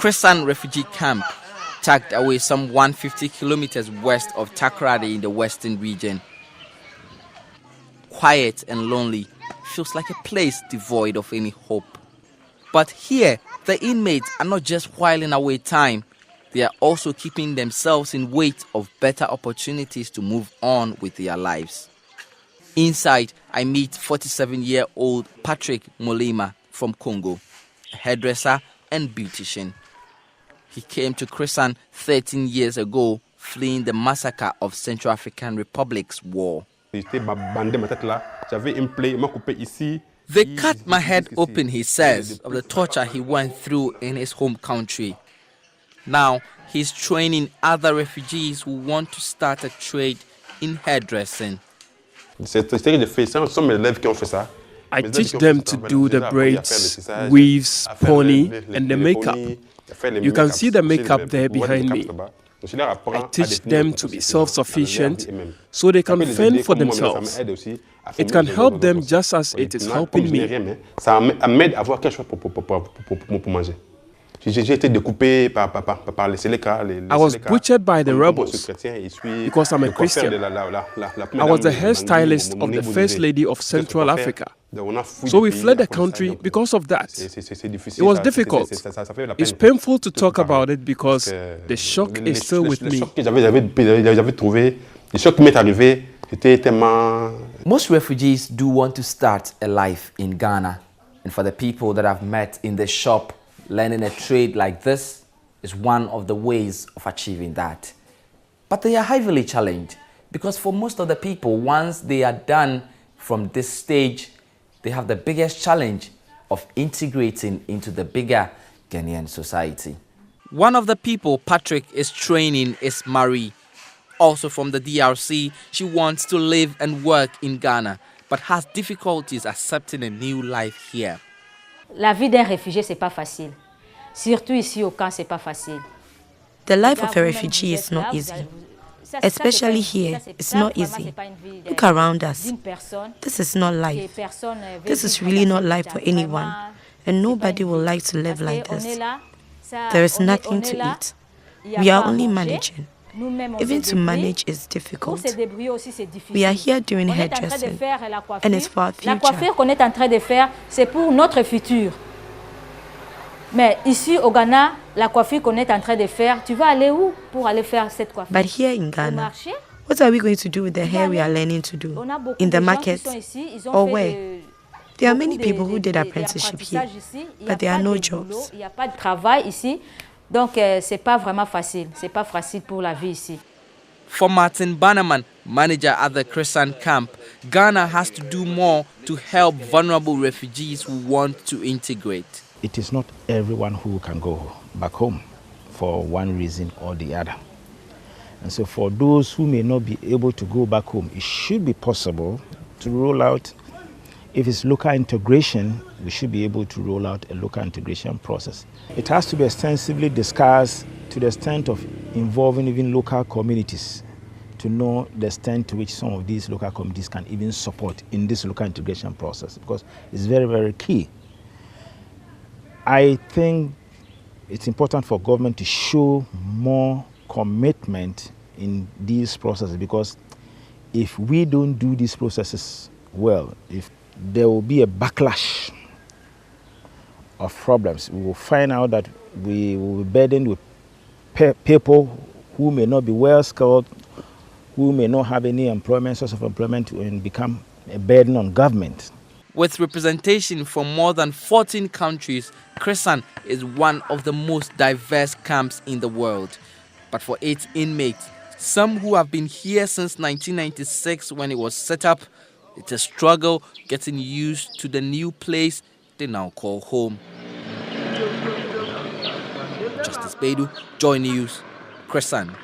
Chrisan refugee camp, tucked away some 150 kilometers west of Takoradi in the western region. Quiet and lonely, feels like a place devoid of any hope. But here, the inmates are not just whiling away time, they are also keeping themselves in wait of better opportunities to move on with their lives. Inside, I meet 47-year-old Patrick Molima from Congo, a hairdresser and beautician. He came to Chrisan 13 years ago, fleeing the massacre of Central African Republic's war. They cut my head open, he says, of the torture he went through in his home country. Now, he's training other refugees who want to start a trade in hairdressing. I teach them to do the braids, weaves, pony, and the makeup. You can see the makeup there behind me. I teach them to be self-sufficient so they can fend for themselves. It can help them just as it is helping me. I was butchered by the rebels because I'm a Christian. I was the hairstylist of the First Lady of Central Africa. So we fled the country because of that. It was difficult. It's painful to talk about it because the shock is still with me. Most refugees do want to start a life in Ghana. And for the people that I've met in the shop, learning a trade like this is one of the ways of achieving that. But they are heavily challenged because for most of the people, once they are done from this stage, they have the biggest challenge of integrating into the bigger Ghanaian society. One of the people Patrick is training is Marie. Also from the DRC, she wants to live and work in Ghana, but has difficulties accepting a new life here. La vie d'un réfugié, c'est pas facile. Surtout ici au camp, c'est pas facile. The life of a refugee is not easy. Especially here, it's not easy. Look around us. This is not life. This is really not life for anyone. And nobody will like to live like this. There is nothing to eat. We are only managing. Even to manage is difficult. We are here doing hairdressing, and it's for our future. La coiffure qu'on est en train de faire, c'est pour notre futur. Mais ici au Ghana, la coiffure qu'on est en train de faire, tu vas aller où pour aller faire cette coiffure? But here in Ghana, what are we going to do with the hair we are learning to do? In the market or where? There are many people who did apprenticeship here, but there are no jobs. Il n'y a pas de travail ici. Donc, c'est pas vraiment facile. C'est pas facile pour la vie ici. For Martin Bannerman, manager at the Chrisan camp, Ghana has to do more to help vulnerable refugees who want to integrate. It is not everyone who can go back home for one reason or the other. And so for those who may not be able to go back home, it should be possible to roll out. If it's local integration, we should be able to roll out a local integration process. It has to be extensively discussed to the extent of involving even local communities to know the extent to which some of these local communities can even support in this local integration process, because it's very, very key. I think it's important for government to show more commitment in these processes, because if we don't do these processes well, if there will be a backlash of problems. We will find out that we will be burdened with people who may not be well skilled, who may not have any employment, source of employment, and become a burden on government. With representation from more than 14 countries, Chrisan is one of the most diverse camps in the world. But for its inmates, some who have been here since 1996 when it was set up, it's a struggle getting used to the new place they now call home. Justice Bedu, Joy News, Chrisan.